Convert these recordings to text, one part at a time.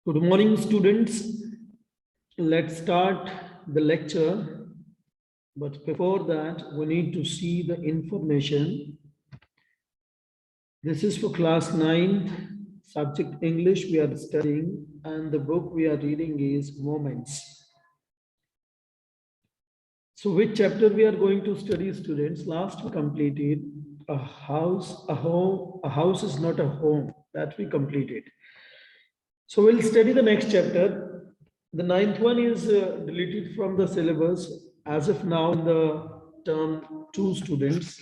Good morning, students. Let's start the lecture. But before that, we need to see the information. This is for class 9, subject English we are studying, and the book we are reading is Moments. So which chapter we are going to study, students? Last we completed a house, a home. A house is not a home. That we completed. So we'll study the next chapter. The ninth one is deleted from the syllabus as of now in the term 2 students.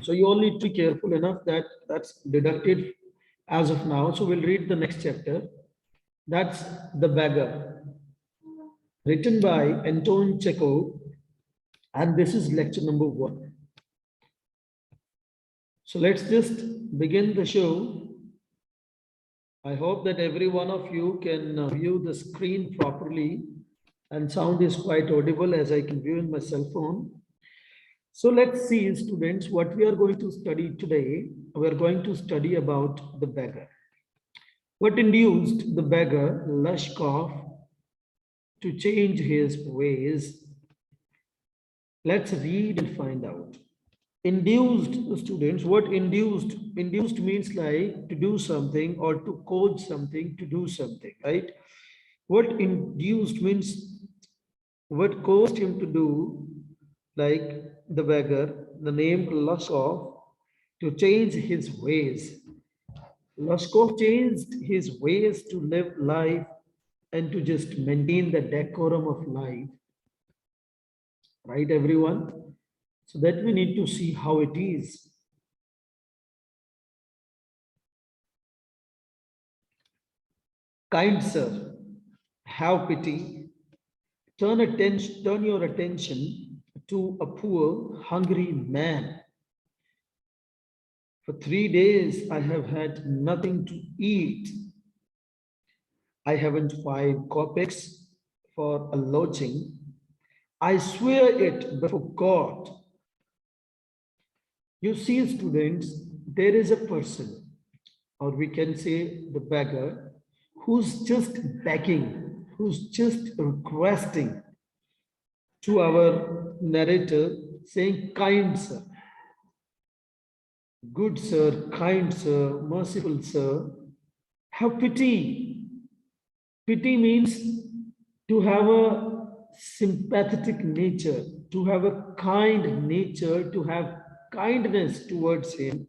So you all need to be careful enough that that's deducted as of now. So we'll read the next chapter. That's The Beggar, written by Anton Chekhov, and this is lecture number 1. So let's just begin the show. I hope that every one of you can view the screen properly and sound is quite audible as I can view in my cell phone. So let's see, students, what we are going to study today. We are going to study about the beggar. What induced the beggar, Lashkov, to change his ways? Let's read and find out. Induced, students, what induced? Induced means like to do something or to cause something to do something, right? What induced means what caused him to do, like the beggar, the name Lashkov, to change his ways. Lashkov changed his ways to live life and to just maintain the decorum of life, right, everyone? So that we need to see how it is. Kind sir, have pity. Turn your attention to a poor, hungry man. For 3 days, I have had nothing to eat. I haven't 5 kopecks for a lodging. I swear it before God. You see, students, there is a person, or we can say the beggar, who's just begging, who's just requesting to our narrator, saying, kind sir, good sir, kind sir, merciful sir, have pity. Pity means to have a sympathetic nature, to have a kind nature, to have kindness towards him,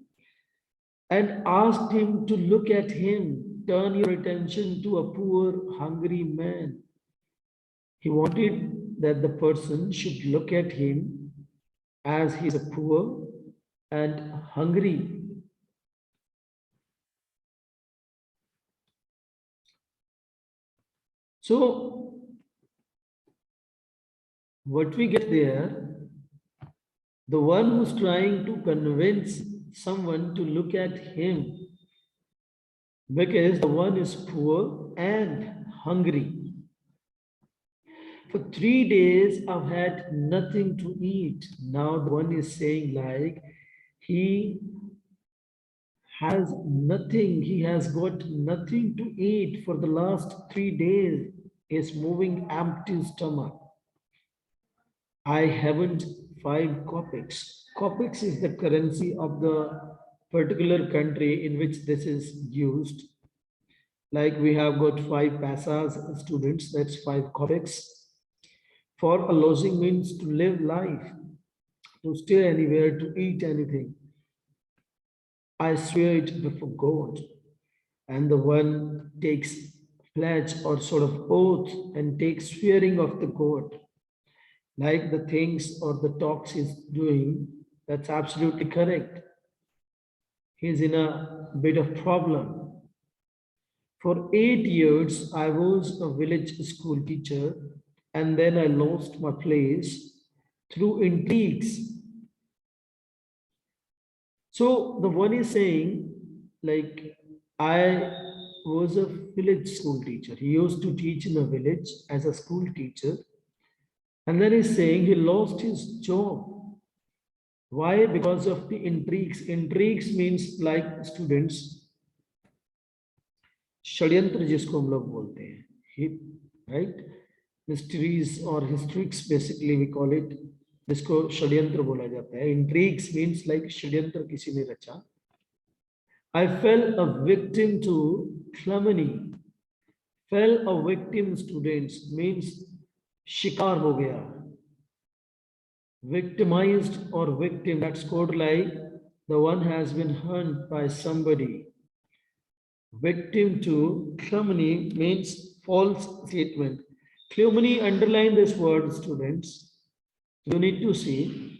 and asked him to look at him, turn your attention to a poor, hungry man. He wanted that the person should look at him as he is a poor and hungry. So, what we get there, the one who's trying to convince someone to look at him, because the one is poor and hungry. For 3 days, I've had nothing to eat. Now the one is saying like, he has nothing, he has got nothing to eat for the last 3 days. Is moving empty stomach. I haven't 5 kopecks. Kopecks is the currency of the particular country in which this is used. Like we have got 5 pasas, students, that's 5 kopecks. For a lodging means to live life, to stay anywhere, to eat anything. I swear it before God. And the one takes pledge or sort of oath and takes swearing of the God. Like the things or the talks he's doing, that's absolutely correct. He's in a bit of problem. For 8 years, I was a village school teacher, and then I lost my place through intrigues. So the one is saying, like, I was a village school teacher. He used to teach in a village as a school teacher. And then he's saying he lost his job. Why? Because of the intrigues. Intrigues means like students. षड्यंत्र जिसको हम लोग बोलते हैं, right, mysteries और हिस्ट्रिक्स basically we call it, जिसको षड्यंत्र बोला जाता है. इंट्रीग्स मीन्स लाइक षड्यंत्र किसी ने रचा. I fell a victim to calumny. Fell a victim, students, means शिकार हो गया. Victimized or victim, that's called like the one has been harmed by somebody. Victim to calumny means false statement. Calumny, underline this word, students. You need to see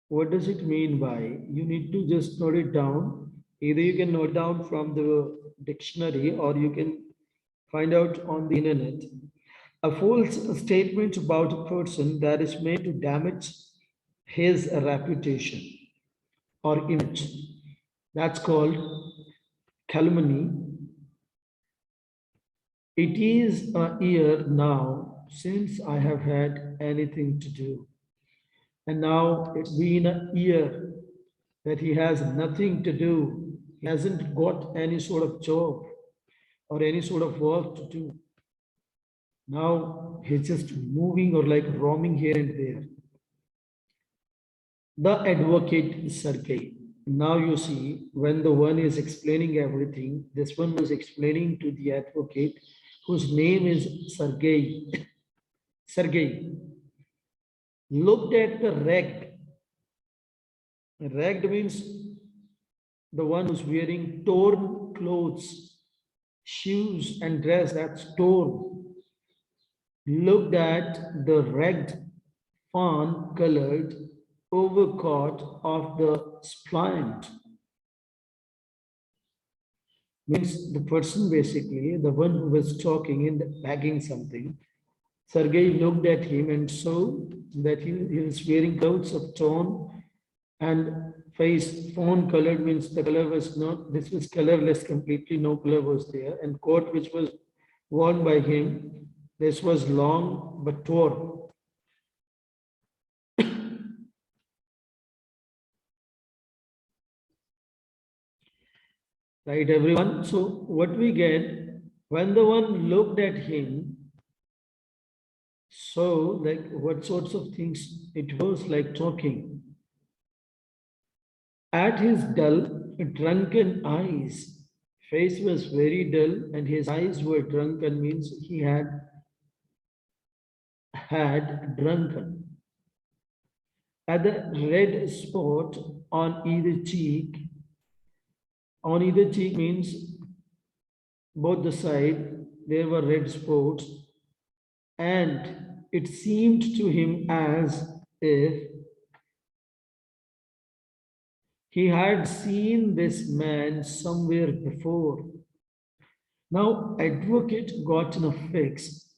what does it mean by. You need to just note it down. Either you can note down from the dictionary or you can find out on the internet. A false statement about a person that is made to damage his reputation or image. That's called calumny. It is a year now since I have had anything to do. And now it's been a year that he has nothing to do. He hasn't got any sort of job or any sort of work to do. Now he's just moving or like roaming here and there. The advocate Sergei. Now you see, when the one is explaining everything, this one was explaining to the advocate whose name is Sergei. Sergei looked at the ragged. Ragged means the one who's wearing torn clothes, shoes and dress that's torn. Looked at the ragged fawn colored overcoat of the spliant. Means the person basically, the one who was talking and bagging something. Sergei looked at him and saw that he was wearing clothes of torn and face fawn colored, means the color was not, this was colorless completely, no color was there, and coat which was worn by him, this was long but torn. Right, everyone? So what we get, when the one looked at him, so like what sorts of things it was like talking. At his dull, drunken eyes, face was very dull and his eyes were drunken, means he had drunken. At the red spot on either cheek means both the side, there were red spots, and it seemed to him as if he had seen this man somewhere before. Now, advocate got in a fix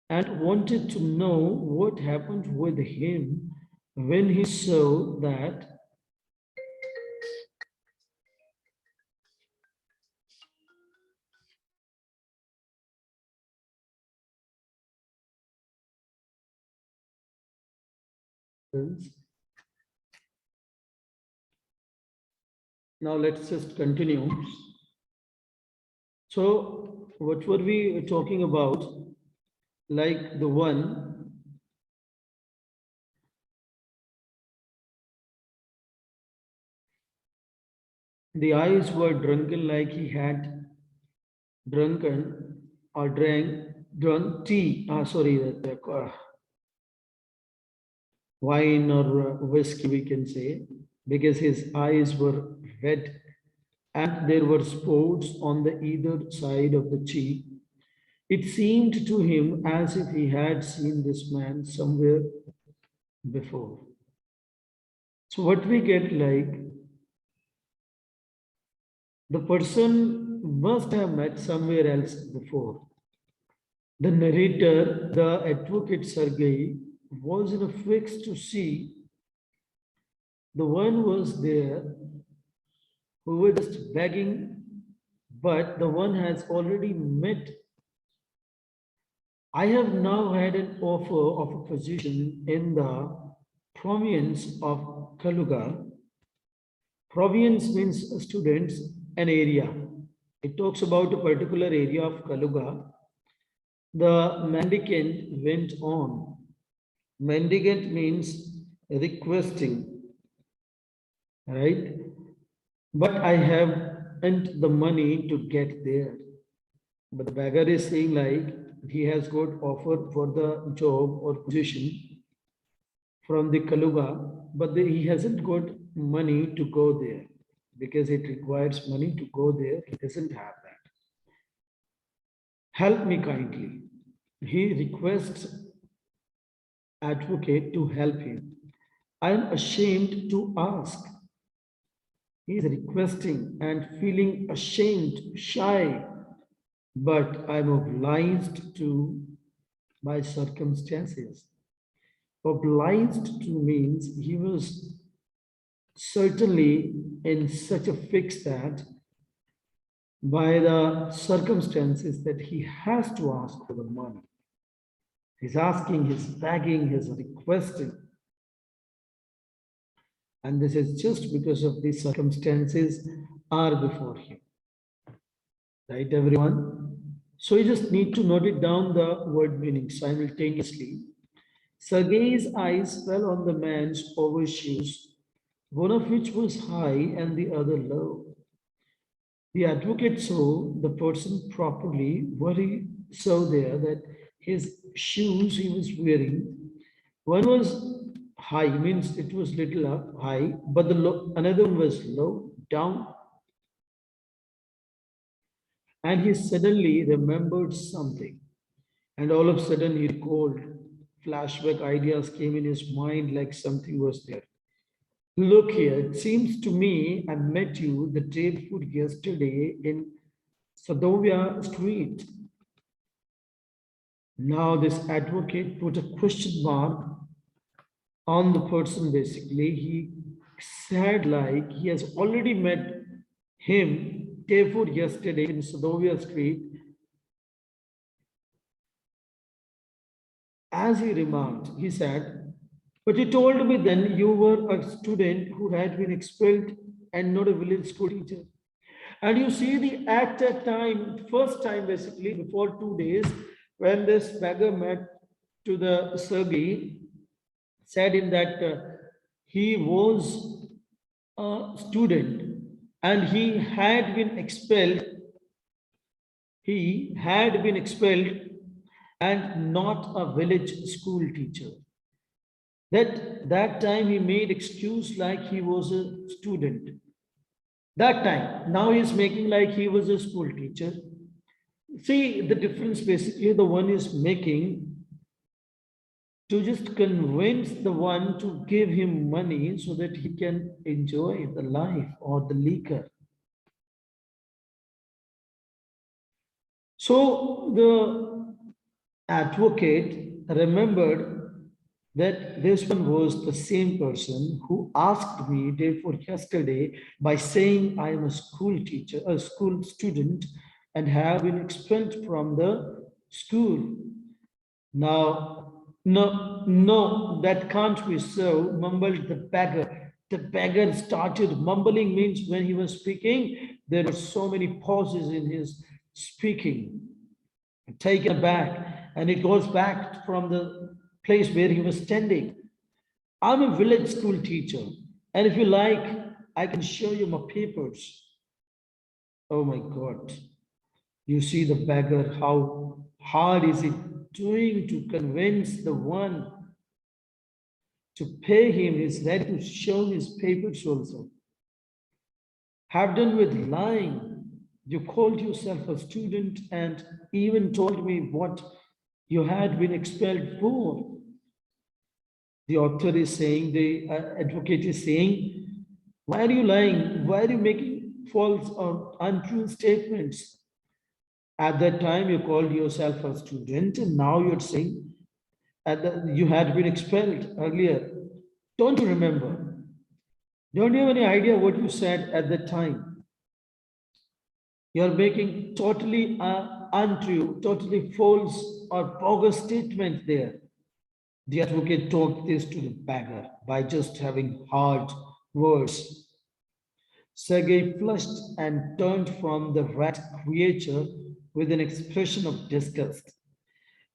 and wanted to know what happened with him when he saw that now let's just continue. So, what were we talking about? Like the one the eyes were drunken, like he had drunken or drunk tea. Sorry, wine or whiskey, we can say, because his eyes were red and there were spots on the either side of the cheek. It seemed to him as if he had seen this man somewhere before. So, what we get like the person must have met somewhere else before. The narrator, the advocate Sergei, was in a fix to see the one was there who was just begging, but the one has already met. I have now had an offer of a position in the province of Kaluga Province means students, an area. It talks about a particular area of Kaluga. The mendicant went on. Mendicant means requesting, right? But I haven't the money to get there. But the beggar is saying like he has got offer for the job or position from the Kaluga, but he hasn't got money to go there because it requires money to go there. He doesn't have that. Help me kindly. He requests advocate to help him. I am ashamed to ask. He is requesting and feeling ashamed, shy, but I'm obliged to my circumstances. Obliged to means he was certainly in such a fix that by the circumstances that he has to ask for the money. He's asking, he's begging, he's requesting. And this is just because of these circumstances are before him. Right, everyone? So you just need to note it down the word meaning simultaneously. Sergei's eyes fell on the man's overshoes, one of which was high and the other low. The advocate saw the person properly, what he saw there that his shoes he was wearing, one was high, means it was little up high, but the another one was low, down. And he suddenly remembered something. And all of a sudden he recalled. Flashback ideas came in his mind like something was there. Look here, it seems to me I met you the day before yesterday in Sadovia Street. Now this advocate put a question mark on the person basically. He said like he has already met him day before yesterday in Sadovia Street. As he remarked, he said, but you told me then you were a student who had been expelled and not a village school teacher. And you see the at that time, first time basically, before 2 days, when this beggar met to the Sergei, said him that he was a student and he had been expelled. He had been expelled and not a village school teacher. That time he made excuse like he was a student. That time, now he's making like he was a school teacher. See the difference basically the one is making to just convince the one to give him money so that he can enjoy the life or the liquor. So the advocate remembered that this one was the same person who asked me day for yesterday by saying I am a school teacher, a school student, and have been expelled from the school. Now, no, that can't be so, mumbled the beggar. The beggar started mumbling means when he was speaking, there were so many pauses in his speaking, taken aback, and it goes back from the place where he was standing. I'm a village school teacher, and if you like, I can show you my papers. Oh my God. You see the beggar, how hard is it doing to convince the one to pay him? He's ready to show his papers also. Have done with lying. You called yourself a student and even told me what you had been expelled for. The author is saying, the advocate is saying, why are you lying? Why are you making false or untrue statements? At that time, you called yourself a student, and now you're saying you had been expelled earlier. Don't you remember? Don't you have any idea what you said at that time? You're making totally untrue, totally false or bogus statement there. The advocate told this to the beggar by just having hard words. Sergei flushed and turned from the rat creature with an expression of disgust.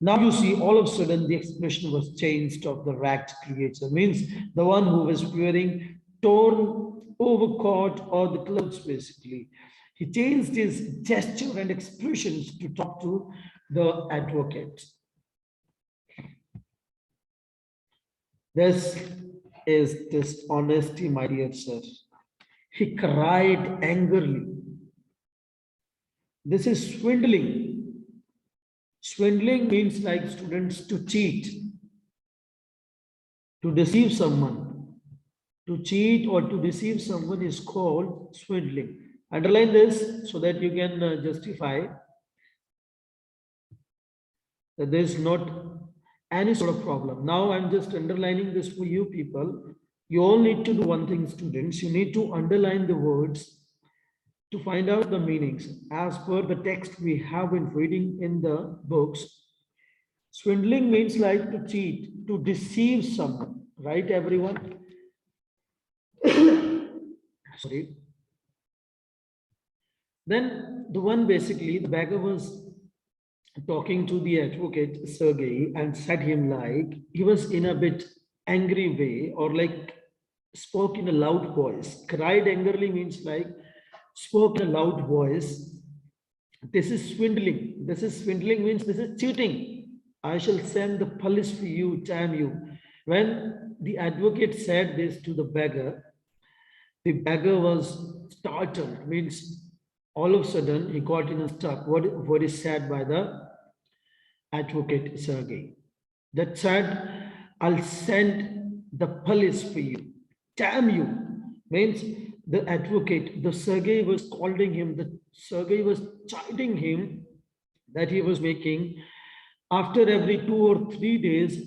Now you see, all of a sudden, the expression was changed of the rat creature, means the one who was wearing torn overcoat or the clothes, basically. He changed his gesture and expressions to talk to the advocate. This is dishonesty, my dear sir. He cried angrily. This is swindling. Swindling means, like students, to cheat, to deceive someone. To cheat or to deceive someone is called swindling. Underline this so that you can justify that there is not any sort of problem. Now I'm just underlining this for you people. You all need to do one thing, students. You need to underline the words to find out the meanings. As per the text we have been reading in the books, swindling means like to cheat, to deceive someone, right, everyone? Sorry. Then the one, basically, the beggar was talking to the advocate Sergey and said him like he was in a bit angry way, or like spoke in a loud voice. Cried angrily means like spoke in a loud voice. This is swindling. This is swindling means this is cheating. I shall send the police for you, damn you. When the advocate said this to the beggar was startled, means all of a sudden he got in a stuck. What is said by the advocate Sergey? That said, I'll send the police for you. Damn you. Means the advocate, the Sergey was scolding him, the Sergey was chiding him that he was making after every 2 or 3 days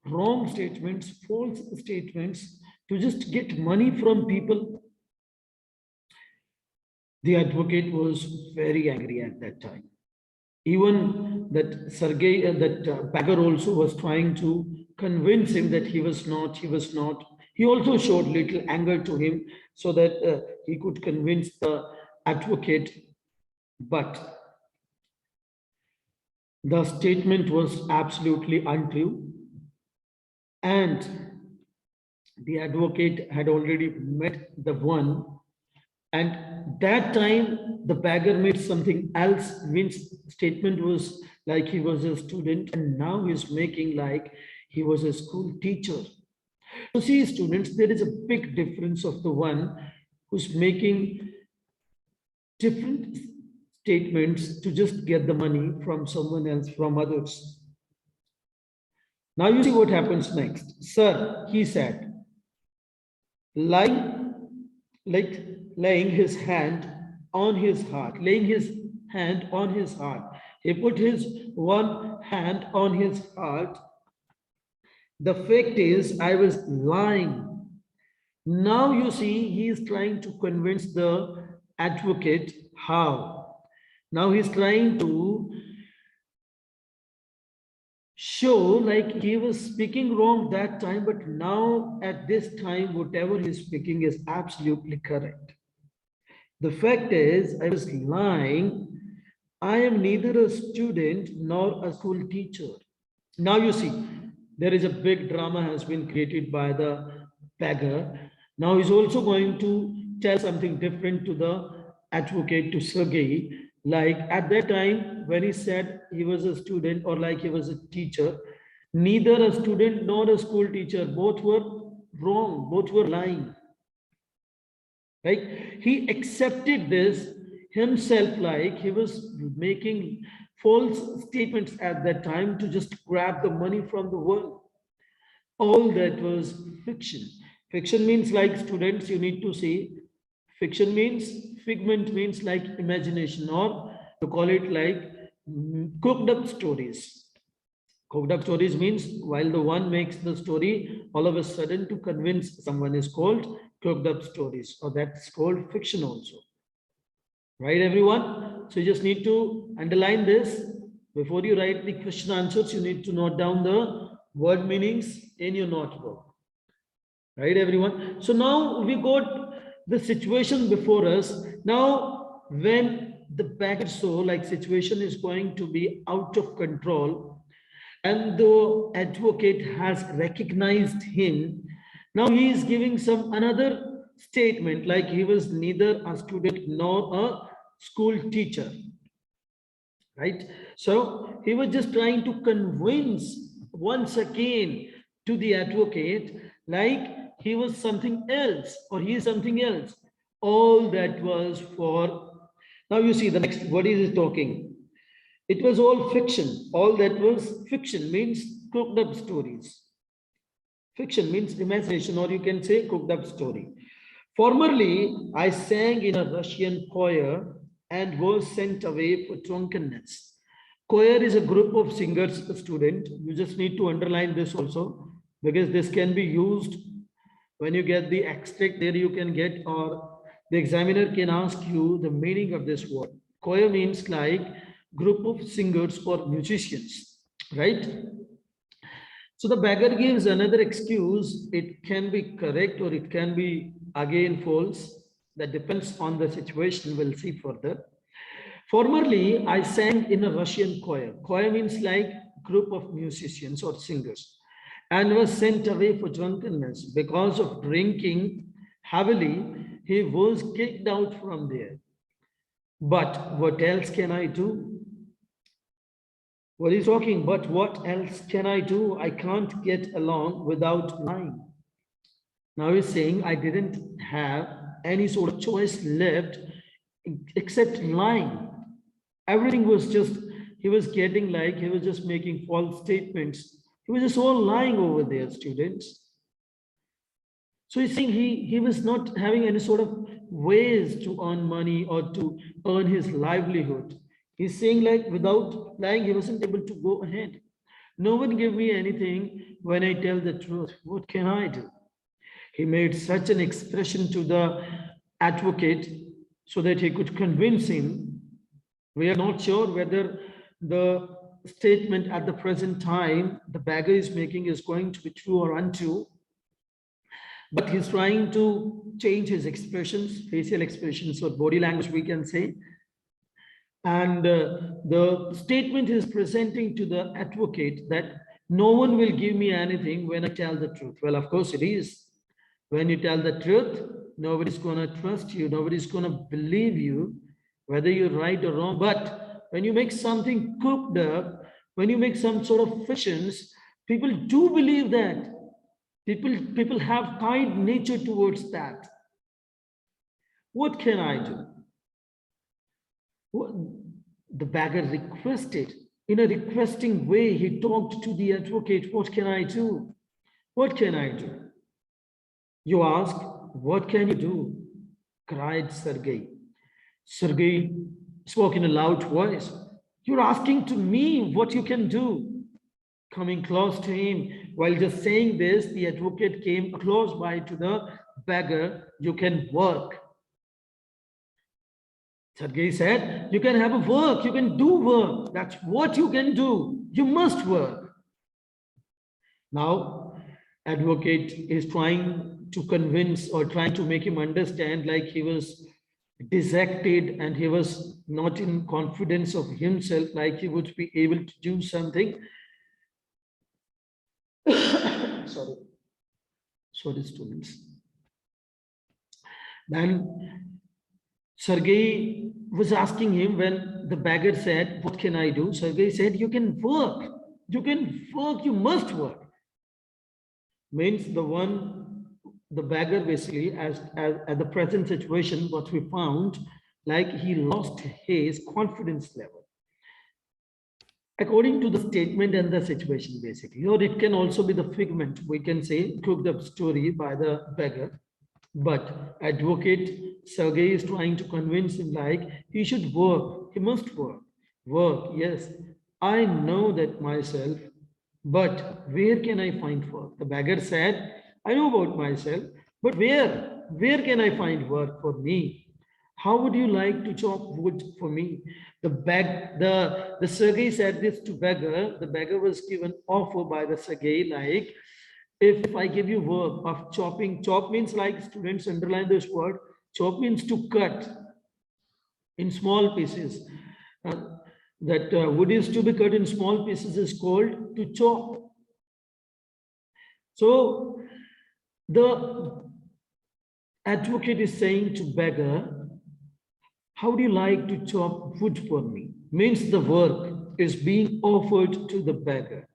wrong statements, false statements to just get money from people. The advocate was very angry at that time. Even that Sergey, Beggar also was trying to convince him that he was not. He also showed little anger to him so that he could convince the advocate. But the statement was absolutely untrue. And the advocate had already met the one, and that time the beggar made something else, means statement was like he was a student, and now he's making like he was a school teacher. So see, students, there is a big difference of the one who's making different statements to just get the money from someone else, from others. Now you see what happens next. Sir, he said, lying, like laying his hand on his heart, laying his hand on his heart. He put his one hand on his heart. The fact is, I was lying. Now you see, he is trying to convince the advocate how. Now he's trying to show like he was speaking wrong that time, but now at this time, whatever he's speaking is absolutely correct. The fact is, I was lying. I am neither a student nor a school teacher. Now you see, there is a big drama has been created by the beggar. Now he's also going to tell something different to the advocate, to Sergey. Like at that time, when he said he was a student or like he was a teacher, neither a student nor a school teacher, both were wrong, both were lying. Right? He accepted this himself, like he was making false statements at that time to just grab the money from the world. All that was fiction. Fiction means, like students, you need to see, fiction means, figment means like imagination, or to call it like cooked up stories. Cooked up stories means while the one makes the story, all of a sudden to convince someone is called cooked up stories, or that's called fiction also. Right, everyone? So you just need to underline this. Before you write the question answers, you need to note down the word meanings in your notebook. Right, everyone? So now we got the situation before us. Now, when the beggar saw like situation is going to be out of control, and the advocate has recognized him, now he is giving some another statement like he was neither a student nor a school teacher, right? So he was just trying to convince once again to the advocate like he was something else or he is something else. All that was for, now you see the next, what is he talking? It was all fiction. All that was fiction means cooked up stories. Fiction means imagination, or you can say cooked up story. Formerly, I sang in a Russian choir and was sent away for drunkenness. Choir is a group of singers, student. You just need to underline this also because this can be used when you get the extract there you can get, or the examiner can ask you the meaning of this word. Choir means like group of singers or musicians, right? So the beggar gives another excuse. It can be correct or it can be again false. That depends on the situation. We'll see further. Formerly, I sang in a Russian choir. Choir means like group of musicians or singers, and was sent away for drunkenness. Because of drinking heavily, he was kicked out from there. But what else can I do? What is talking? But what else can I do? I can't get along without lying. Now he's saying I didn't have any sort of choice left except lying. Everything was just, he was getting like, he was just making false statements. He was just all lying over there, students. So he's saying he was not having any sort of ways to earn money or to earn his livelihood. He's saying like without lying, he wasn't able to go ahead. No one gave me anything when I tell the truth. What can I do? He made such an expression to the advocate so that he could convince him. We are not sure whether the statement at the present time the beggar is making is going to be true or untrue, but he's trying to change his expressions, facial expressions or body language, we can say. And the statement is presenting to the advocate that no one will give me anything when I tell the truth. Well, of course it is. When you tell the truth, nobody's going to trust you. Nobody's going to believe you, whether you're right or wrong. But when you make something cooked up, when you make some sort of fictions, people do believe that. People have kind nature towards that. What can I do? The beggar requested. In a requesting way, he talked to the advocate. What can I do? What can I do? You ask, what can you do? Cried Sergei. Sergei spoke in a loud voice. You're asking to me what you can do. Coming close to him, while just saying this, the advocate came close by to the beggar. You can work. Sergei said, you can have a work, you can do work. That's what you can do. You must work. Now, advocate is trying to convince or trying to make him understand like he was dejected and he was not in confidence of himself, like he would be able to do something. Sorry, students. Then Sergei was asking him when the beggar said, what can I do? Sergei said, you can work. You can work, you must work. Means the beggar basically, as at the present situation, what we found, like he lost his confidence level. According to the statement and the situation, basically, or it can also be the figment, we can say, cooked up story by the beggar. But advocate Sergei is trying to convince him like he should work, he must work. Work, yes, I know that myself, but where can I find work? The beggar said, I know about myself, but where? Where can I find work for me? How would you like to chop wood for me? The Sergei said this to beggar. The beggar was given offer by the Sergei like, if I give you work of chopping, chop means like students underline this word, Chop means to cut in small pieces. Uh, that wood is to be cut in small pieces is called to chop. So the advocate is saying to beggar, how do you like to chop wood for me? Means the work is being offered to the beggar.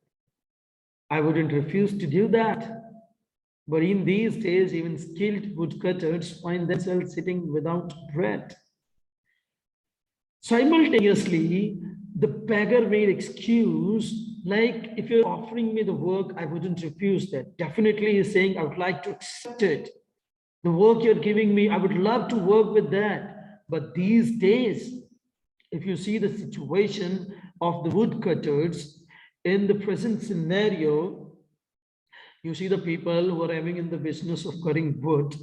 I wouldn't refuse to do that. But in these days, even skilled woodcutters find themselves sitting without bread. Simultaneously, the beggar made excuse like, if you're offering me the work, I wouldn't refuse that. Definitely, he's saying, I would like to accept it. The work you're giving me, I would love to work with that. But these days, if you see the situation of the woodcutters in the present scenario, you see the people who are having in the business of cutting wood.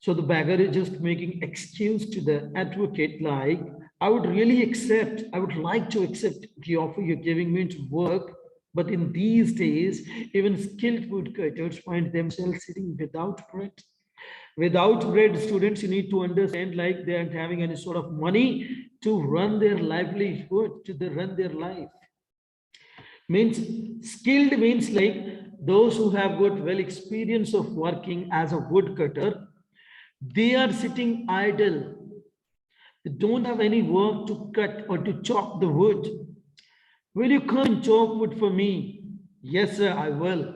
So the beggar is just making excuse to the advocate like, I would really accept, I would like to accept the offer you're giving me to work. But in these days, even skilled woodcutters find themselves sitting without bread. Without bread, students, you need to understand like they aren't having any sort of money to run their livelihood, to run their life. Means skilled means like those who have got well experience of working as a woodcutter, they are sitting idle. They don't have any work to cut or to chop the wood. Will you come and chop wood for me? Yes, sir, I will.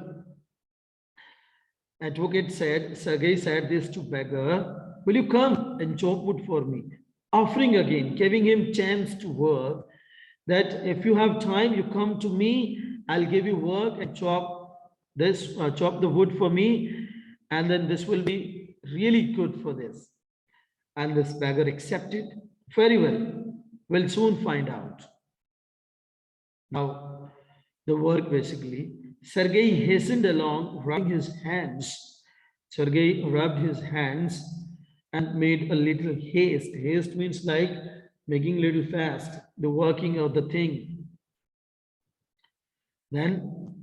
Advocate said, Sergey said this to beggar, will you come and chop wood for me? Offering again, giving him chance to work, that if you have time, you come to me, I'll give you work and chop the wood for me, and then this will be really good for this. And this beggar accepted. Very well, we'll soon find out. Now, the work basically, Sergei hastened along, rubbing his hands. Sergei rubbed his hands and made a little haste. Haste means like making little fast, the working of the thing. Then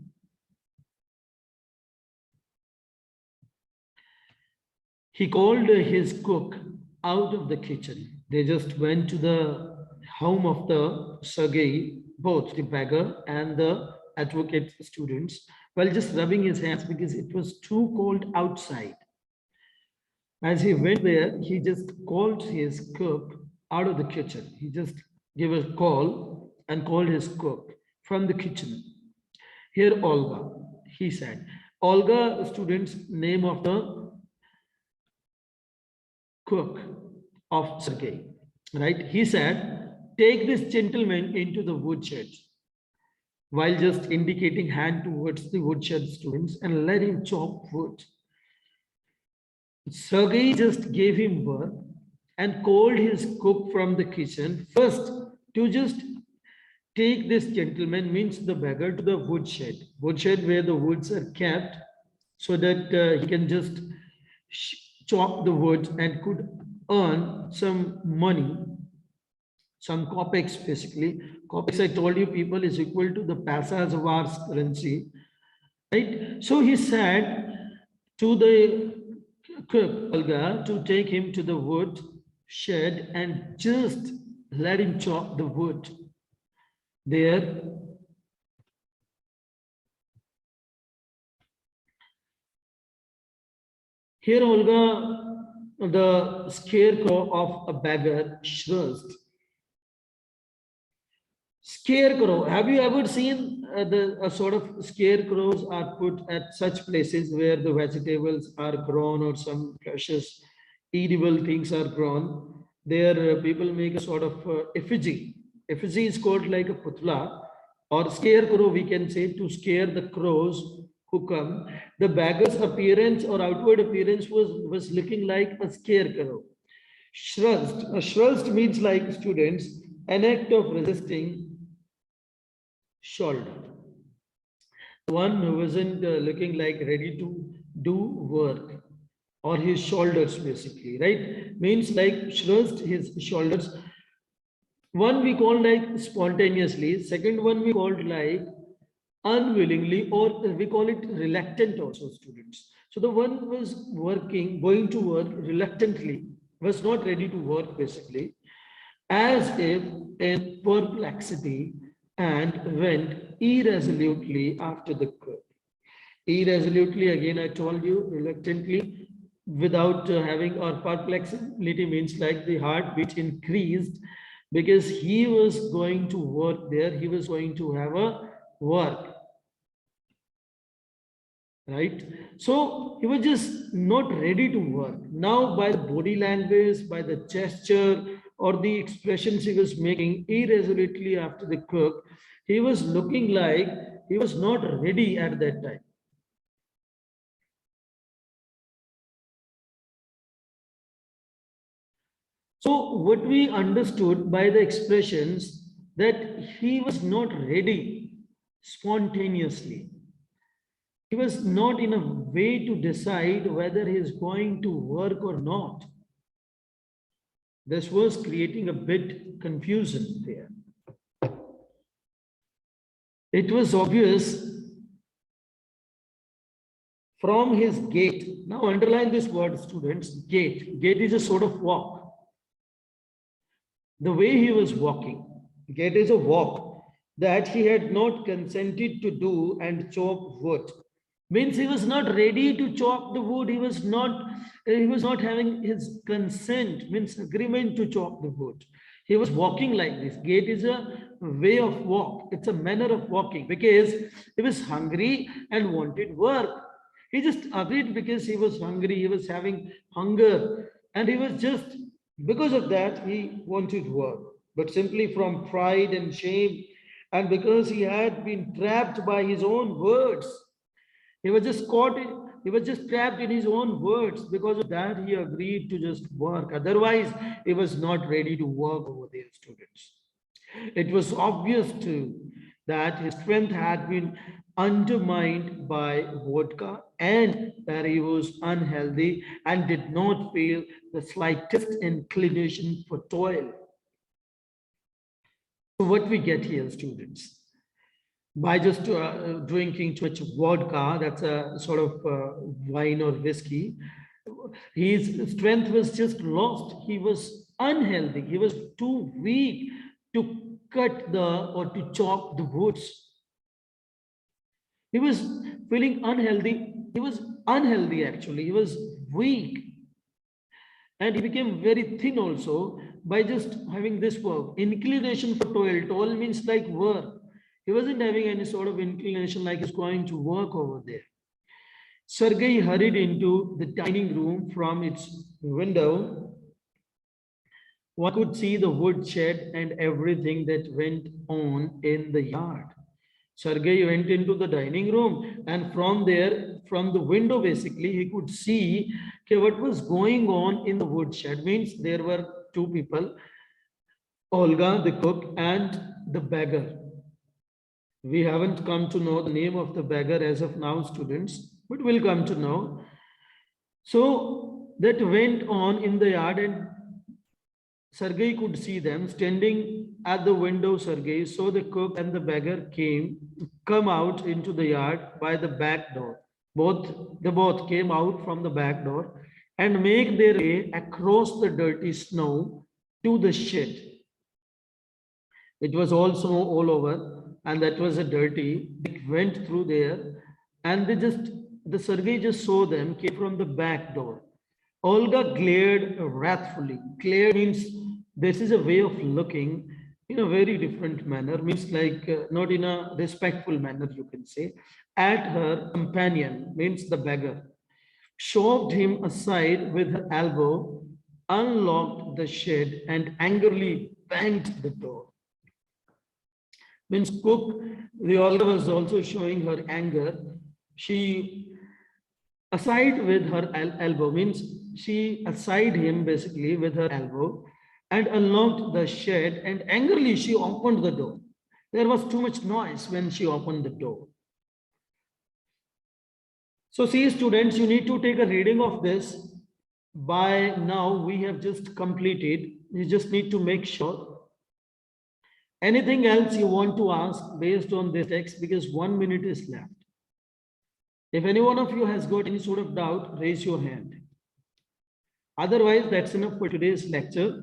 he called his cook out of the kitchen. They just went to the home of the Sergei, both the beggar and the advocate students, while just rubbing his hands because it was too cold outside. As he went there, he just called his cook out of the kitchen. He just gave a call and called his cook from the kitchen. Here, Olga, he said. Olga, student's name of the cook of Sergei, right? He said, take this gentleman into the woodshed, while just indicating hand towards the woodshed students and let him chop wood. Sergei just gave him work and called his cook from the kitchen first to just take this gentleman, means the beggar, to the woodshed. Woodshed where the woods are kept so that he can just chop the wood and could earn some money, some kopecks basically. Kopecks, I told you, people, is equal to the paisas of our currency, right? So he said to the cook, Olga, to take him to the wood shed and just let him chop the wood there. Here, Olga, the scarecrow of a beggar, shrugged. Scarecrow. Have you ever seen the sort of scarecrows are put at such places where the vegetables are grown or some precious edible things are grown? There, people make a sort of effigy. Effigy is called like a putla or scarecrow, we can say, to scare the crows who come. The beggar's appearance or outward appearance was looking like a scarecrow. Shrugged. Shrugged means, like, students, an act of resisting shoulder. The one who wasn't looking like ready to do work, or his shoulders basically, right? Means like shrugged his shoulders. One we call like spontaneously, second one we called like unwillingly, or we call it reluctant also, students. So the one was working, going to work reluctantly, was not ready to work basically, as if in perplexity, and went irresolutely after the cook. Irresolutely, again, I told you, reluctantly, without having, or perplexity means like the heartbeat increased because he was going to work there, he was going to have a work, right? So he was just not ready to work. Now, by the body language, by the gesture, or the expressions he was making irresolutely after the cook, he was looking like he was not ready at that time. So, what we understood by the expressions that he was not ready spontaneously. He was not in a way to decide whether he is going to work or not. This was creating a bit confusion there. It was obvious from his gait. Now underline this word, students, gait. Gait is a sort of walk. The way he was walking, gait is a walk that he had not consented to do and chop wood. Means he was not ready to chop the wood. He was not having his consent, means agreement to chop the wood. He was walking like this. Gait is a way of walk. It's a manner of walking because he was hungry and wanted work. He just agreed because he was hungry. He was having hunger, and he was just, because of that, he wanted work. But simply from pride and shame, and because he had been trapped by his own words, he was just caught he was just trapped in his own words. Because of that, he agreed to just work. Otherwise, he was not ready to work over there, students. It was obvious too that his strength had been undermined by vodka and that he was unhealthy and did not feel the slightest inclination for toil. So, what we get here, students, by just drinking too much vodka, that's a sort of wine or whiskey, his strength was just lost. He was unhealthy. He was too weak to cut the or to chop the woods. He was feeling unhealthy. He was unhealthy actually. He was weak, and he became very thin also by just having this work. Inclination for toil. Toil means like work. He wasn't having any sort of inclination like he's going to work over there. Sergei hurried into the dining room from its window. One could see the woodshed and everything that went on in the yard. Sergei went into the dining room, and from there, from the window, basically, he could see, okay, what was going on in the woodshed. Means there were two people, Olga, the cook, and the beggar. We haven't come to know the name of the beggar as of now, students, but we'll come to know. So that went on in the yard, and Sergei could see them standing at the window. Sergei saw the cook and the beggar come out into the yard by the back door. They both came out from the back door and make their way across the dirty snow to the shed. It was all snow all over, and that was a dirty. They went through there, and the Sergei just saw them came from the back door. Olga glared wrathfully. Glare means this is a way of looking in a very different manner, means like not in a respectful manner, you can say, at her companion, means the beggar. Shoved him aside with her elbow, unlocked the shed, and angrily banged the door. Means cook, the Olga was also showing her anger. She aside with her elbow, means she aside him basically with her elbow and unlocked the shed, and angrily she opened the door. There was too much noise when she opened the door. So see, students, you need to take a reading of this. By now we have just completed. You just need to make sure Anything else you want to ask based on this text, because 1 minute is left. If any one of you has got any sort of doubt, raise your hand. Otherwise, that's enough for today's lecture.